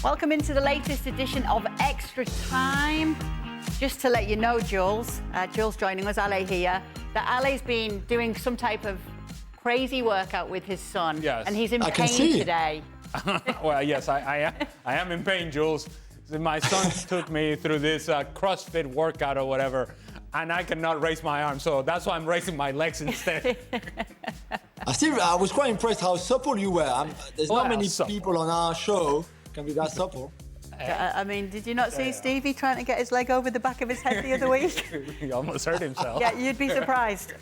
Welcome into the latest edition of Extra Time. Just to let you know, Jules joining us, Ale here, that Ale's been doing some type of crazy workout with his son. Yes. And he's in pain today. Well, yes, I am in pain, Jules. My son took me through this CrossFit workout or whatever, and I cannot raise my arm, so that's why I'm raising my legs instead. I was quite impressed how supple you were. There's not many people on our show can be that supple. I mean, did you not see Stevie trying to get his leg over the back of his head the other week? He almost hurt himself. Yeah, you'd be surprised.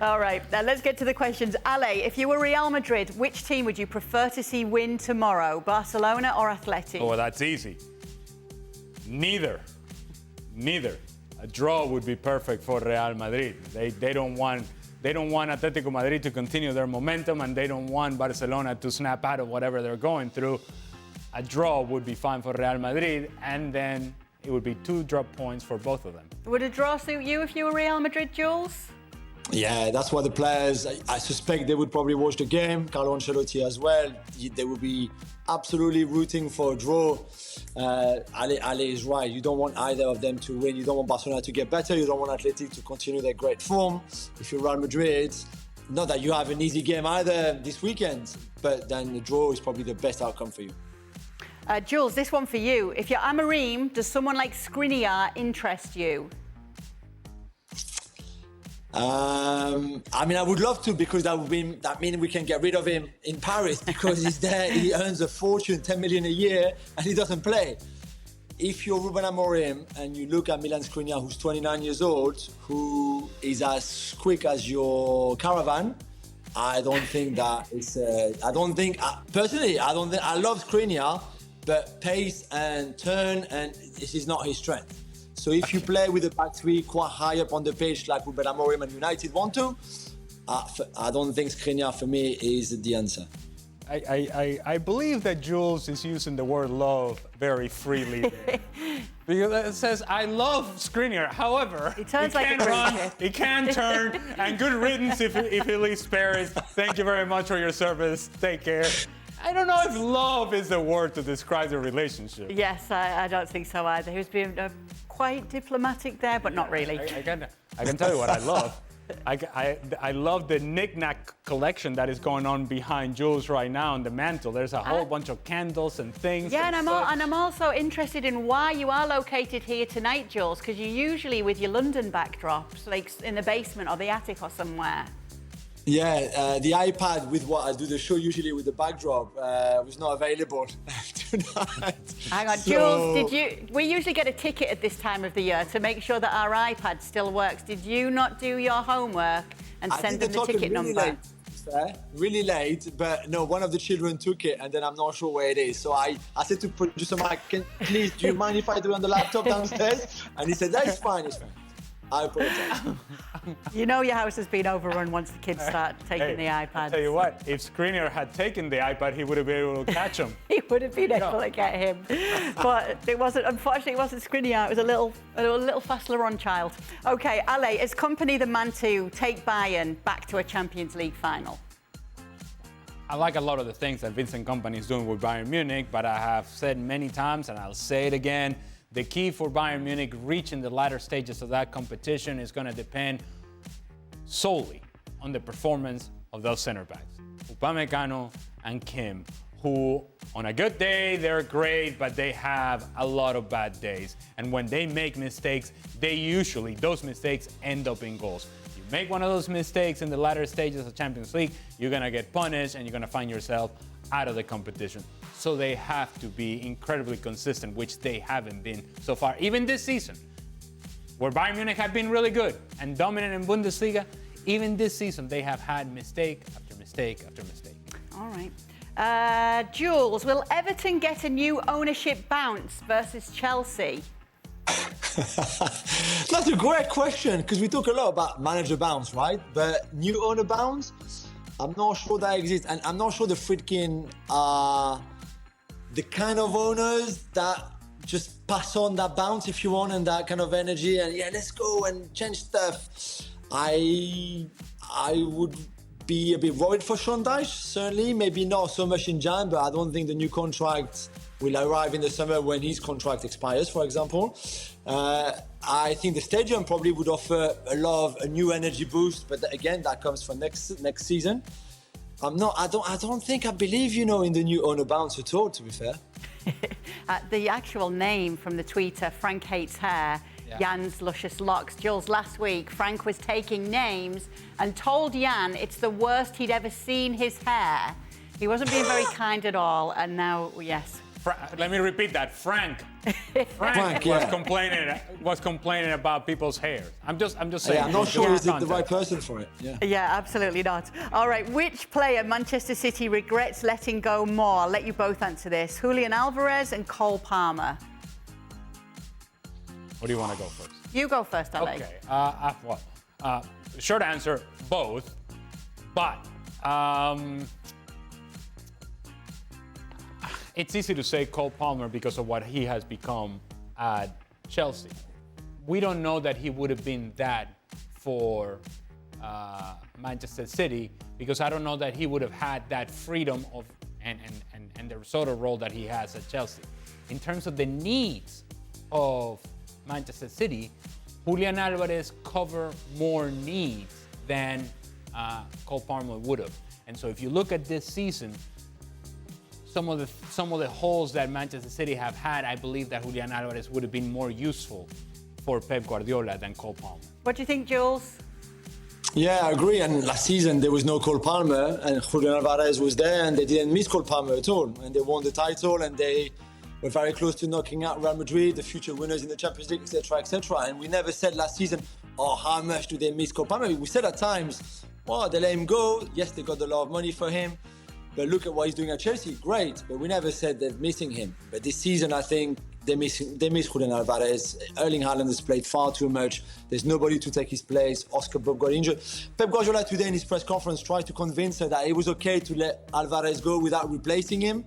All right, now let's get to the questions. Ale, if you were Real Madrid, which team would you prefer to see win tomorrow, Barcelona or Atletico? Oh, that's easy. Neither. A draw would be perfect for Real Madrid. They don't want Atletico Madrid to continue their momentum, and they don't want Barcelona to snap out of whatever they're going through. A draw would be fine for Real Madrid, and then it would be 2 drop points for both of them. Would a draw suit you if you were Real Madrid, Jules? Yeah, that's why the players, I suspect they would probably watch the game. Carlo Ancelotti as well. They would be absolutely rooting for a draw. Ale is right. You don't want either of them to win. You don't want Barcelona to get better. You don't want Atletico to continue their great form. If you're Real Madrid, not that you have an easy game either this weekend, but then the draw is probably the best outcome for you. Jules, this one for you. If you're Amorim, does someone like Skriniar interest you? I mean, I would love to, because that means we can get rid of him in Paris, because he's there, he earns a fortune, 10 million a year, and he doesn't play. If you're Ruben Amorim and you look at Milan Skriniar, who's 29 years old, who is as quick as your caravan, I don't think that it's. Personally, I love Skriniar, but pace and turn, and this is not his strength. So if you play with a back three quite high up on the pitch, like Ruben Amorim and United want to, I don't think Skriniar for me is the answer. I believe that Jules is using the word love very freely there. Because it says, I love Skriniar. However, he can't run, he can't turn, and good riddance if he leaves Paris. Thank you very much for your service. Take care. I don't know if love is the word to describe the relationship. Yes, I don't think so either. He was being quite diplomatic there, but not really. I can tell you what I love. I love the knick-knack collection that is going on behind Jules right now on the mantle. There's a whole bunch of candles and things. Yeah, and I'm also interested in why you are located here tonight, Jules, because you're usually with your London backdrops, like in the basement or the attic or somewhere. Yeah, the iPad with what I do the show usually with the backdrop was not available tonight. Hang on, Jules, we usually get a ticket at this time of the year to make sure that our iPad still works. Did you not do your homework and send them the ticket number? Really late, but no, one of the children took it, and then I'm not sure where it is. So I said to producer Mike, please, do you mind if I do it on the laptop downstairs? And he said, that's fine, it's fine. I apologize. You know your house has been overrun once the kids start taking the iPads. I'll tell you what, if Skriniar had taken the iPad, he would have been able to catch him. He would have been able to get him. But unfortunately, it wasn't Skriniar. It was a little fast Laurent child. Okay, Ale, is Kompany the man to take Bayern back to a Champions League final? I like a lot of the things that Vincent Kompany is doing with Bayern Munich, but I have said many times, and I'll say it again, the key for Bayern Munich reaching the latter stages of that competition is going to depend solely on the performance of those center backs, Upamecano and Kim, who on a good day, they're great, but they have a lot of bad days. And when they make mistakes, those mistakes end up in goals. You make one of those mistakes in the latter stages of Champions League, you're going to get punished and you're going to find yourself out of the competition. So they have to be incredibly consistent, which they haven't been so far. Even this season, where Bayern Munich have been really good and dominant in Bundesliga, even this season they have had mistake after mistake after mistake. All right. Jules, will Everton get a new ownership bounce versus Chelsea? That's a great question, because we talk a lot about manager bounce, right? But new owner bounce, I'm not sure that exists. And I'm not sure the Friedkin are the kind of owners that just pass on that bounce, if you want, and that kind of energy, and yeah, let's go and change stuff. I would be a bit worried for Sean Dyche, certainly. Maybe not so much in Jan, but I don't think the new contract will arrive in the summer when his contract expires, for example. I think the stadium probably would offer a new energy boost, but again, that comes for next season. I don't believe, in the new owner bounce at all, to be fair. The actual name from the tweeter, Frank Hates Hair, Jan's Luscious Locks. Jules, last week, Frank was taking names and told Jan it's the worst he'd ever seen his hair. He wasn't being very kind at all, and now, yes. Let me repeat that. Frank was complaining about people's hair. I'm just saying. Yeah, I'm not sure he's the right person for it. Yeah, absolutely not. All right, which player Manchester City regrets letting go more? I'll let you both answer this. Julian Alvarez and Cole Palmer. What do you want to go first? You go first, Ale. Okay. Short answer, both. But it's easy to say Cole Palmer because of what he has become at Chelsea. We don't know that he would have been that for Manchester City, because I don't know that he would have had that freedom of and the sort of role that he has at Chelsea. In terms of the needs of Manchester City, Julian Alvarez cover more needs than Cole Palmer would have. And so if you look at this season, some of the holes that Manchester City have had, I believe that Julian Alvarez would have been more useful for Pep Guardiola than Cole Palmer. What do you think, Jules? Yeah, I agree. And last season there was no Cole Palmer, and Julian Alvarez was there, and they didn't miss Cole Palmer at all. And they won the title, and they were very close to knocking out Real Madrid, the future winners in the Champions League, etc., etc. And we never said last season, oh, how much do they miss Cole Palmer? We said at times, oh, they let him go. Yes, they got a lot of money for him. But look at what he's doing at Chelsea, great. But we never said they're missing him. But this season, I think they miss Julian Alvarez. Erling Haaland has played far too much. There's nobody to take his place. Oscar Bob got injured. Pep Guardiola today in his press conference tried to convince her that it was okay to let Alvarez go without replacing him.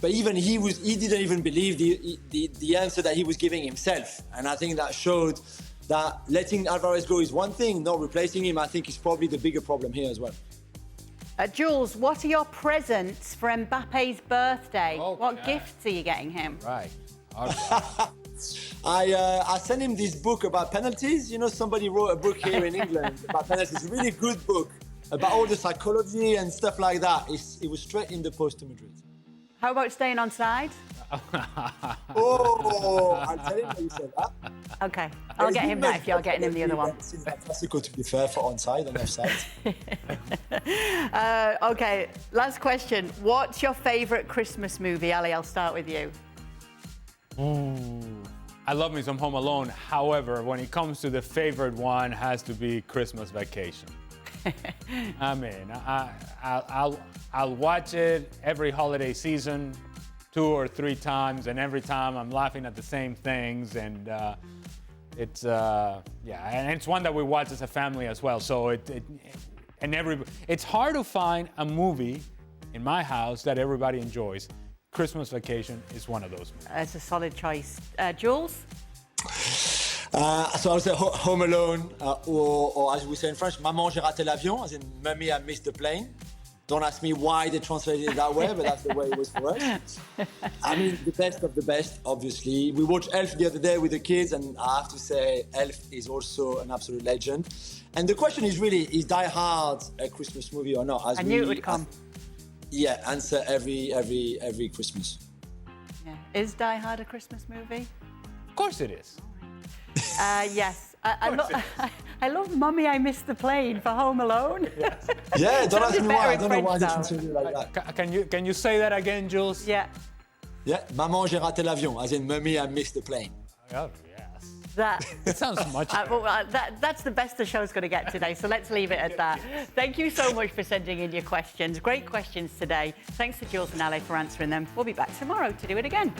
But even he didn't even believe the answer that he was giving himself. And I think that showed that letting Alvarez go is one thing, not replacing him, I think, is probably the bigger problem here as well. Jules, what are your presents for Mbappe's birthday? Okay. What gifts are you getting him? Right. Okay. I sent him this book about penalties. Somebody wrote a book here in England about penalties. It's a really good book about all the psychology and stuff like that. It was straight in the post to Madrid. How about staying on side? Oh, I'll tell him that you said that. Okay, I'll get him that if you're getting him the other one. It's Atletico, to be fair, for onside and offside. Okay, last question. What's your favourite Christmas movie? Ali, I'll start with you. I love me some Home Alone. However, when it comes to the favorite one, has to be Christmas Vacation. I mean, I'll watch it every holiday season 2 or 3 times, and every time I'm laughing at the same things, and it's one that we watch as a family as well. So it's hard to find a movie in my house that everybody enjoys. Christmas Vacation is one of those movies. It's a solid choice. Jules? So I would say Home Alone, or as we say in French, Maman, j'ai raté l'avion, as in Mummy, I missed the plane. Don't ask me why they translated it that way, but that's the way it was for us. I mean, the best of the best, obviously. We watched Elf the other day with the kids, and I have to say, Elf is also an absolute legend. And the question is really, is Die Hard a Christmas movie or not? I knew it would come. Answer every Christmas. Yeah. Is Die Hard a Christmas movie? Of course it is. Yes. I love Mummy, I Missed the Plane for Home Alone. Yes. Yeah, don't ask me why. I don't know why they French translated it like that. Can you say that again, Jules? Yeah. Yeah, Maman, j'ai raté l'avion, as in Mummy, I missed the plane. Oh, yes. That. It sounds much better. That's the best the show's going to get today, so let's leave it at that. Thank you so much for sending in your questions. Great questions today. Thanks to Jules and Ale for answering them. We'll be back tomorrow to do it again.